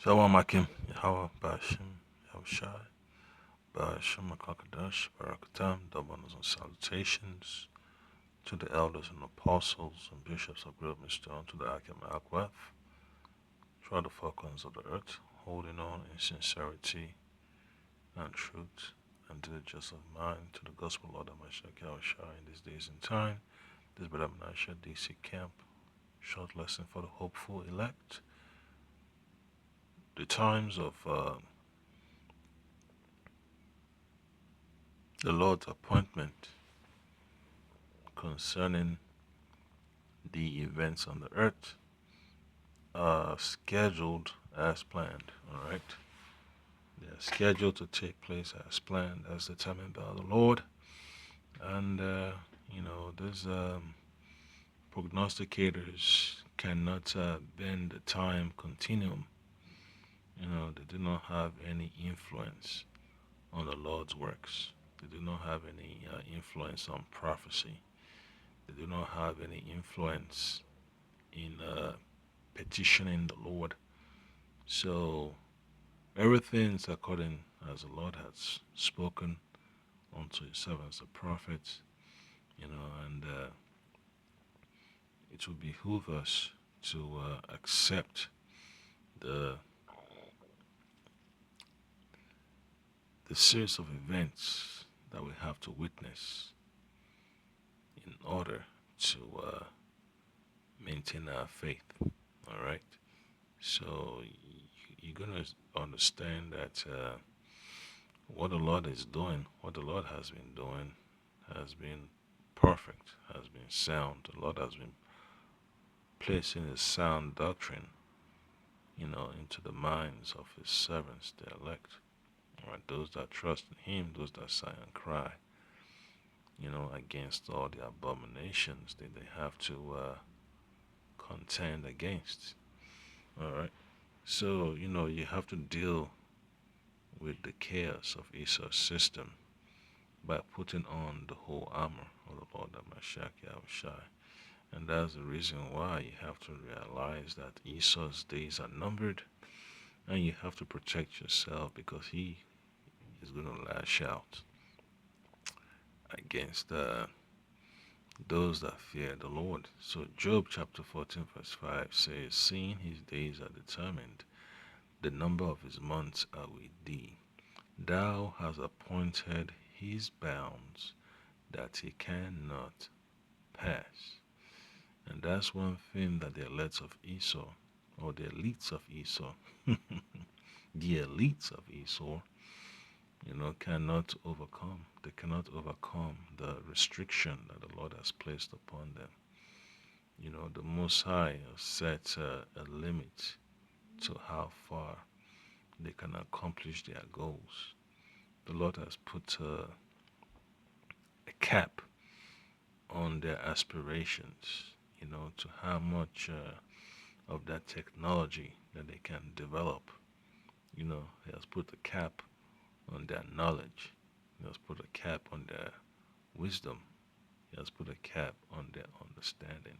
Shalom Akim, Yahweh, Bashim, Yahushai, Bashim Akakadash, Barakatam, double honors and salutations to the elders and apostles and bishops of Great Stone, to the Akim Akwaf, throughout the four corners of the earth, holding on in sincerity and truth, and to the just of mind, to the gospel Lord Amashak Yahushai in these days and time, this Brother Menashe DC Camp, short lesson for the hopeful elect, the times of the Lord's appointment concerning the events on the earth are scheduled as planned. All right, they're scheduled to take place as planned, as determined by the Lord. And these prognosticators cannot bend the time continuum. They do not have any influence on the Lord's works. They do not have any influence on prophecy. They do not have any influence in petitioning the Lord. So everything is according as the Lord has spoken unto his servants, the prophets, and it will behoove us to accept the the series of events that we have to witness in order to maintain our faith. All right. So you're gonna understand that what the Lord is doing, what the Lord has been doing, has been perfect, has been sound. The Lord has been placing his sound doctrine, into the minds of his servants, the elect, right? Those that trust in him, those that sigh and cry, against all the abominations that they have to contend against. All right. So, you have to deal with the chaos of Esau's system by putting on the whole armor of the Lord Amashak Yahushai. And that's the reason why you have to realize that Esau's days are numbered, and you have to protect yourself because he is going to lash out against those that fear the Lord. So Job chapter 14 verse 5 says, seeing his days are determined, the number of his months are with thee. Thou hast appointed his bounds that he cannot pass. And that's one thing that the elites of Esau, or the elites of Esau, the elites of Esau, cannot overcome. They cannot overcome the restriction that the Lord has placed upon them. The Most High has set a limit to how far they can accomplish their goals. The Lord has put a cap on their aspirations, to how much of that technology that they can develop. He has put a cap on their knowledge. He has put a cap on their wisdom. He has put a cap on their understanding.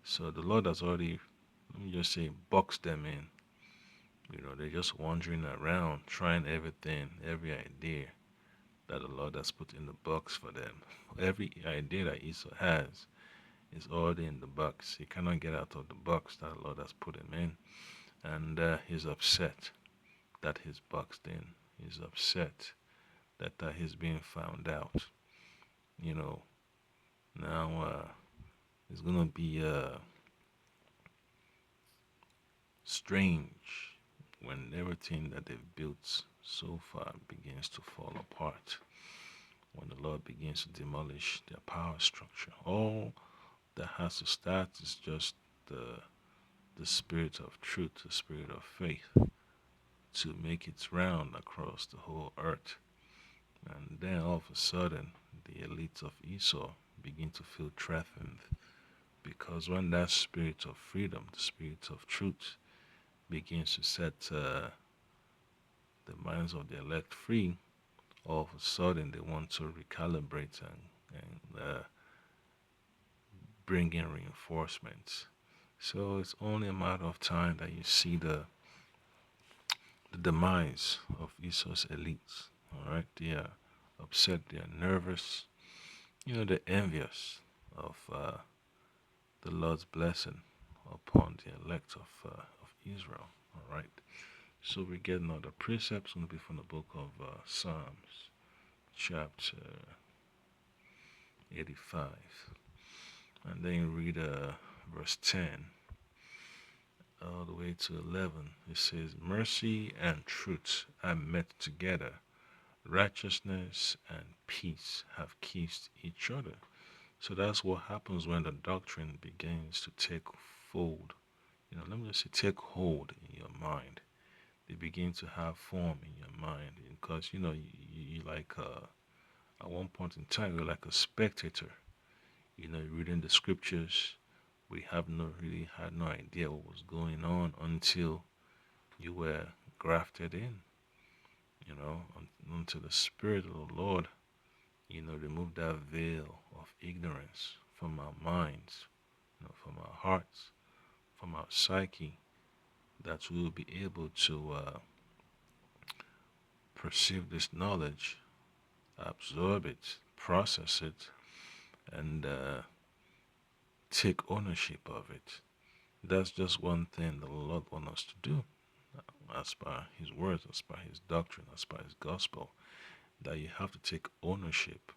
So the Lord has already, let me just say, boxed them in. They're just wandering around, trying everything, every idea that the Lord has put in the box for them. Every idea that Esau has is already in the box. He cannot get out of the box that the Lord has put him in. And he's upset that he's boxed in. He's upset that he's being found out. Now it's going to be strange when everything that they've built so far begins to fall apart. When the Lord begins to demolish their power structure, all that has to start is just the spirit of truth, the spirit of faith, to make its round across the whole earth. And then all of a sudden, the elites of Esau begin to feel threatened, because when that spirit of freedom, the spirit of truth, begins to set the minds of the elect free, all of a sudden they want to recalibrate and bring in reinforcements. So it's only a matter of time that you see the the demise of Esau's elites. All right, they are upset, they are nervous, they're envious of the Lord's blessing upon the elect of Israel. All right, so we get another precepts going to be from the book of Psalms, chapter 85, and then you read verse 10 all the way to 11. It says, "Mercy and truth are met together. Righteousness and peace have kissed each other." So that's what happens when the doctrine begins to take fold. Let me just say, take hold in your mind. They begin to have form in your mind because you like at one point in time you're like a spectator. Reading the scriptures. We have no really had no idea what was going on until you were grafted in. Until the Spirit of the Lord remove that veil of ignorance from our minds, from our hearts, from our psyche, that we will be able to perceive this knowledge, absorb it, process it, and take ownership of it. That's just one thing the Lord wants us to do, as per His words, as per His doctrine, as per His gospel, that you have to take ownership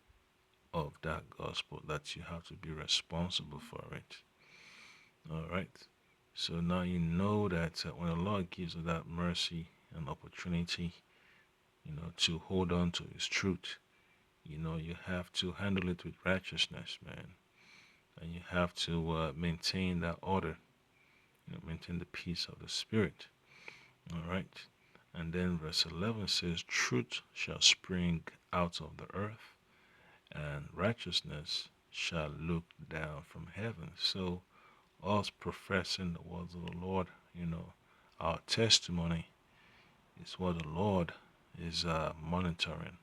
of that gospel, that you have to be responsible for it. All right. So now you know that when the Lord gives you that mercy and opportunity, to hold on to His truth, you have to handle it with righteousness, man. And you have to maintain that order, maintain the peace of the Spirit. All right. And then verse 11 says, "Truth shall spring out of the earth, and righteousness shall look down from heaven." So us professing the words of the Lord, our testimony is what the Lord is monitoring.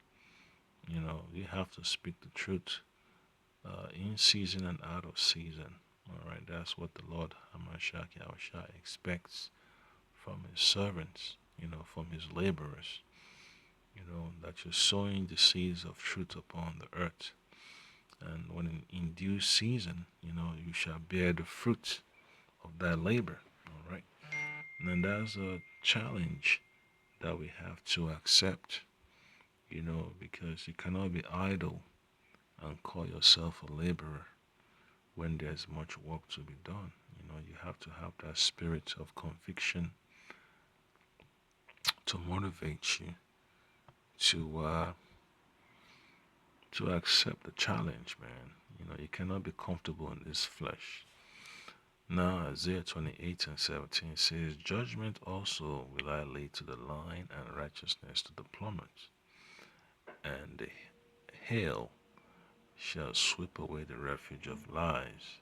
You have to speak the truth in season and out of season. All right, that's what the Lord Hamashiach Yahushua expects from His servants, from His laborers. That you're sowing the seeds of truth upon the earth. And when in due season, you shall bear the fruit of that labor. All right. And that's a challenge that we have to accept, because you cannot be idle and call yourself a laborer when there's much work to be done. You have to have that spirit of conviction to motivate you to accept the challenge, man. You cannot be comfortable in this flesh. Now, Isaiah 28:17 says, "Judgment also will I lay to the line, and righteousness to the plummet, and the hail shall sweep away the refuge of lies,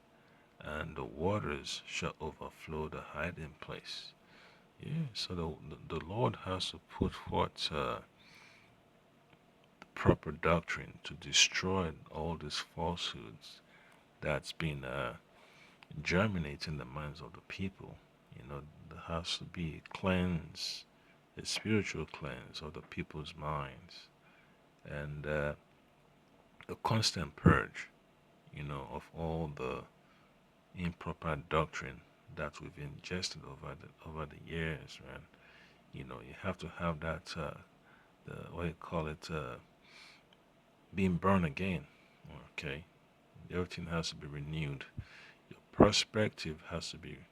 and the waters shall overflow the hiding place." Yeah, so the Lord has to put forth the proper doctrine to destroy all these falsehoods that's been germinating in the minds of the people. There has to be a cleanse, a spiritual cleanse of the people's minds, and a constant purge, of all the improper doctrine that we've ingested over the years, man. You have to have that the what you call it being born again. Okay, everything has to be renewed. Your perspective has to be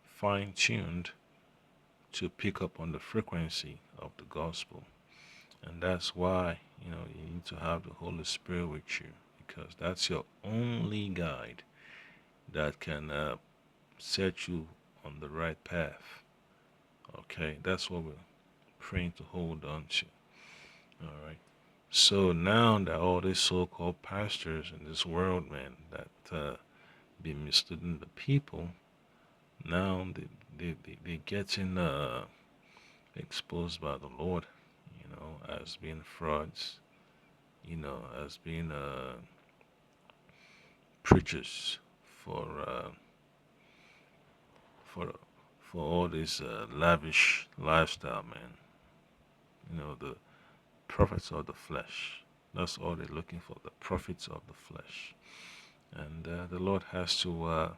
fine-tuned to pick up on the frequency of the gospel, and that's why you need to have the Holy Spirit with you, because that's your only guide that can set you on the right path. Okay, that's what we're praying to hold on to. All right. So now that all these so-called pastors in this world, man, that be misleading the people, now they getting exposed by the Lord, as being frauds, as being preachers for for for all this lavish lifestyle, man. The profits of the flesh. That's all they're looking for, the profits of the flesh. And the Lord has to,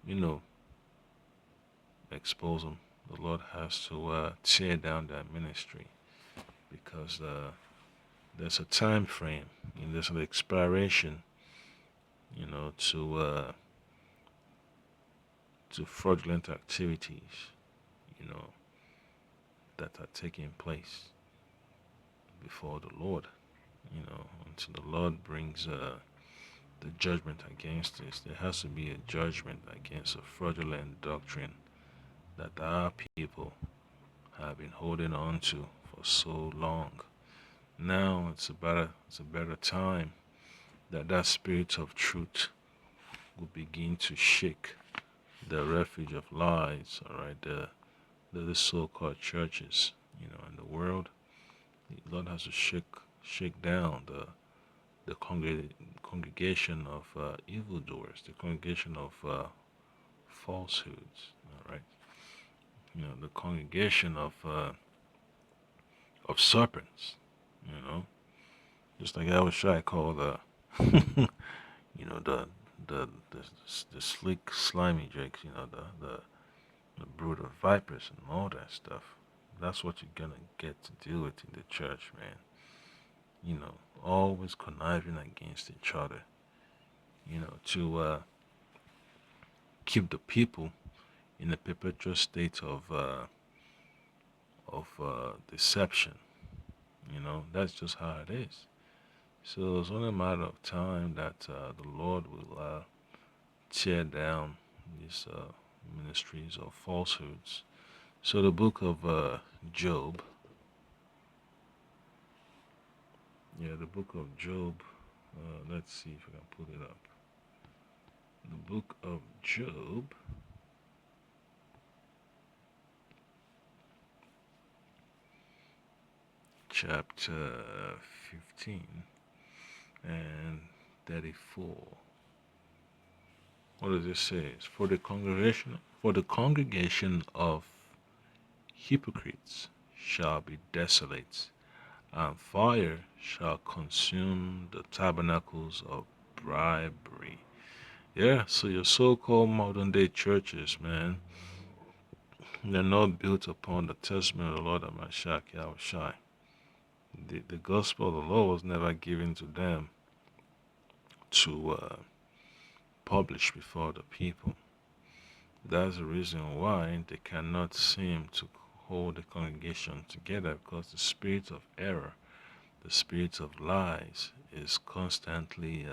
you know, expose them. The Lord has to tear down their ministry because there's a time frame and there's an expiration, to fraudulent activities, you know, that are taking place before the Lord, until the Lord brings the judgment against this. There has to be a judgment against a fraudulent doctrine that our people have been holding on to for so long. Now it's a better time that that spirit of truth will begin to shake the refuge of lies, all right, the so-called churches, in the world. The Lord has to shake down the congregation of evildoers, the congregation of falsehoods, all right. The congregation of serpents, you know, just like I was shy call the, you know, the sleek slimy drakes, the brood of vipers and all that stuff. That's what you're gonna get to deal with in the church, man. Always conniving against each other, to keep the people in a perpetual state of deception. That's just how it is. So it's only a matter of time that the Lord will tear down these ministries of falsehoods. So the book of Job, the book of Job. Let's see if I can pull it up. The book of Job, chapter 15 and 34. What does it say? For the congregation of hypocrites shall be desolate, and fire shall consume the tabernacles of bribery. Yeah, so your so-called modern day churches, man, they're not built upon the testament of the Lord Amashak Yahushai. The gospel of the Lord was never given to them to publish before the people. That's the reason why they cannot seem to hold the congregation together, because the spirit of error, the spirit of lies, is constantly,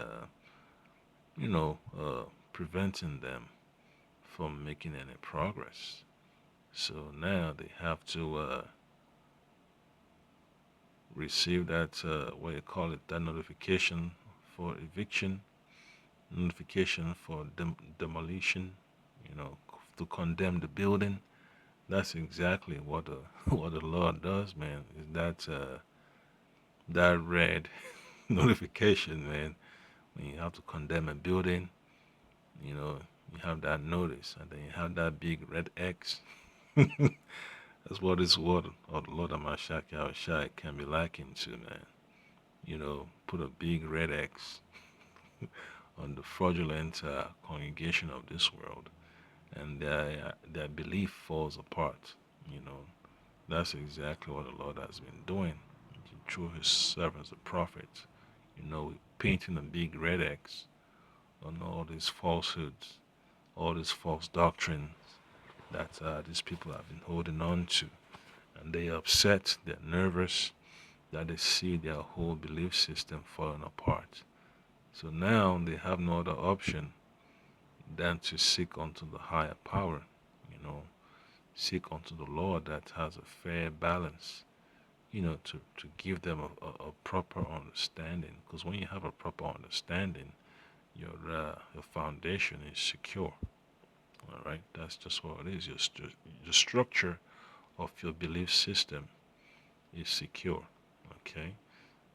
preventing them from making any progress. So now they have to receive that, what you call it, that notification for eviction, notification for demolition, to condemn the building. That's exactly what the what the Lord does, man. Is that red notification, man? When you have to condemn a building, you have that notice, and then you have that big red X. That's what this word of the Lord Amashak Yahushai can be likened to, man. Put a big red X on the fraudulent congregation of this world, and their belief falls apart. You know, that's exactly what the Lord has been doing through His servants, the prophets. Painting a big red X on all these falsehoods, all these false doctrines that these people have been holding on to, and they're upset, they're nervous that they see their whole belief system falling apart. So now they have no other option than to seek unto the higher power, seek unto the Lord that has a fair balance, to give them a proper understanding. Because when you have a proper understanding, your foundation is secure. All right, that's just what it is. The structure of your belief system is secure. Okay,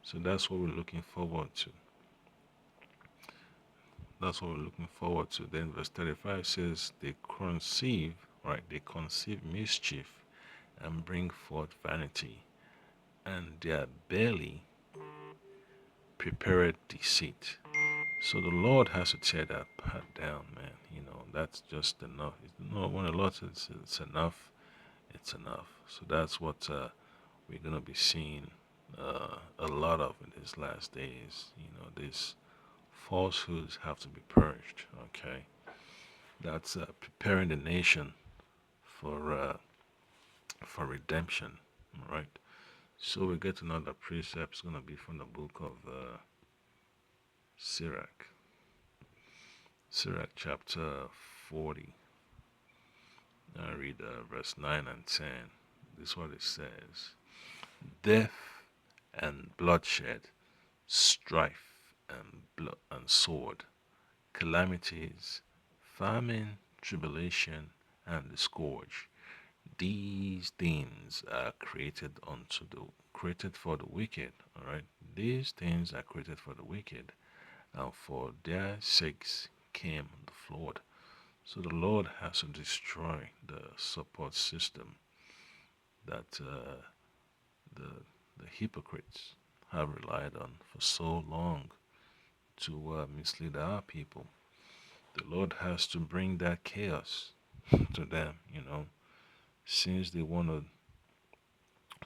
so that's what we're looking forward to. That's what we're looking forward to. Then verse 35 says, they conceive, right? They conceive mischief and bring forth vanity, and their belly prepared deceit. So the Lord has to tear that part down, man. That's just enough. When the Lord says it's enough, it's enough. So that's what we're gonna be seeing a lot of in these last days. These falsehoods have to be purged. Okay, that's preparing the nation for uh, for redemption. All right. So we get another precept. It's gonna be from the book of Sirach. Sirach chapter 40. I read verse 9 and 10. This is what it says: Death and bloodshed, strife and blood and sword, calamities, famine, tribulation, and the scourge. These things are created for the wicked. All right, these things are created for the wicked, and for their sakes came the flood. So the Lord has to destroy the support system that the the hypocrites have relied on for so long to mislead our people. The Lord has to bring that chaos to them, since they want to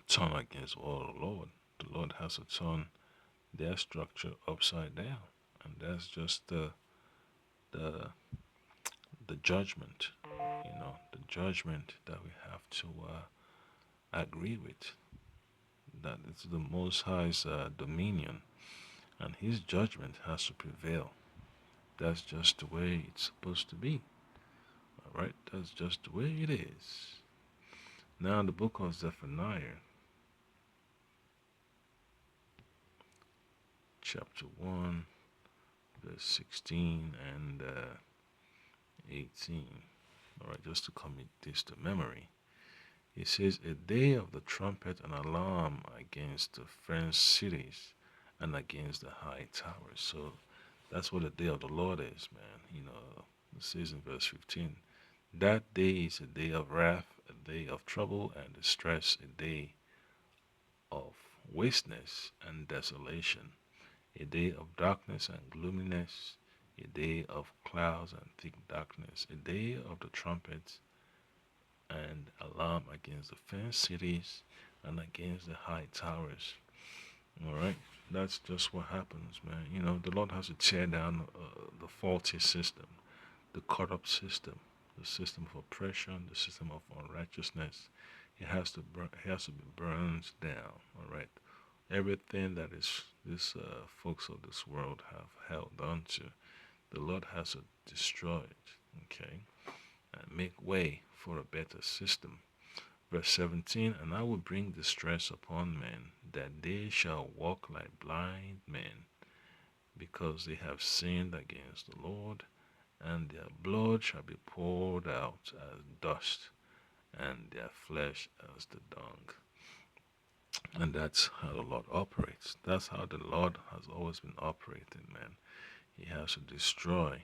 turn against all the Lord. The Lord has to turn their structure upside down, and that's just the the judgment, the judgment that we have to agree with. That it's the Most High's dominion, and His judgment has to prevail. That's just the way it's supposed to be. All right, that's just the way it is. Now, in the book of Zephaniah, chapter 1, verse 16 and 18. All right, just to commit this to memory. It says, A day of the trumpet and alarm against the fenced cities and against the high towers. So that's what the day of the Lord is, man. It says in verse 15, that day is a day of wrath, a day of trouble and distress, a day of wasteness and desolation, a day of darkness and gloominess, a day of clouds and thick darkness, a day of the trumpets and alarm against the fenced cities and against the high towers. All right, that's just what happens, man. The Lord has to tear down the faulty system, the corrupt system, the system of oppression, the system of unrighteousness. It has to be burned down. All right, everything that is these folks of this world have held on to, the Lord has to destroy it. Okay, and make way for a better system. Verse 17, And I will bring distress upon men, that they shall walk like blind men, because they have sinned against the Lord, and their blood shall be poured out as dust, and their flesh as the dung. And that's how the Lord operates. That's how the Lord has always been operating, man. He has to destroy,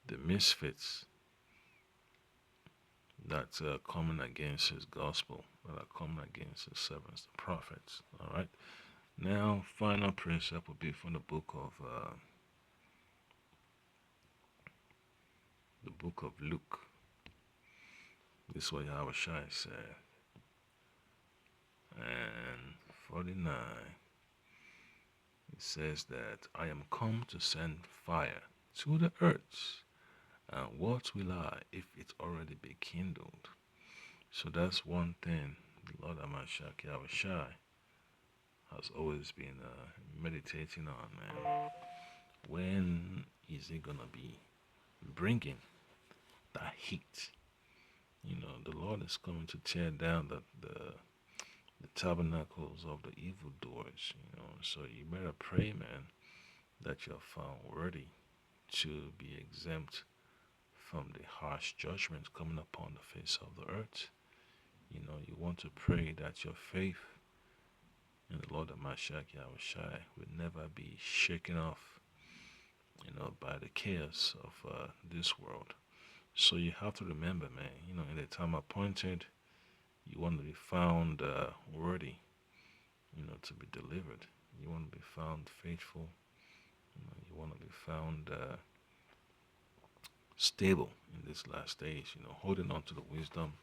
the misfits that are coming against His gospel, that are coming against His servants, the prophets. All right. Now, final precept will be from the book of Luke. This is what Yahweh Shai said. And 49, it says that I am come to send fire to the earth, and what will I if it already be kindled? So that's one thing the Lord Amashak Yahweh Shai has always been meditating on, man. When is He gonna be bringing that heat? The Lord is coming to tear down the tabernacles of the evildoers. So you better pray, man, that you're found worthy to be exempt from the harsh judgment coming upon the face of the earth. You want to pray that your faith in the Lord Amashak Yahweh Shai will never be shaken off, by the chaos of this world. So you have to remember, man, in the time appointed, you want to be found worthy, to be delivered. You want to be found faithful. You want to be found stable in this last days, holding on to the wisdom,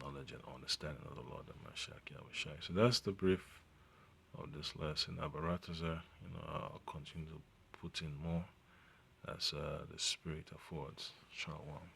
knowledge, and understanding of the Lord and Mashiach Yahushai. So that's the brief of this lesson. Abarataza, I'll continue to put in more as the Spirit affords. Shalom.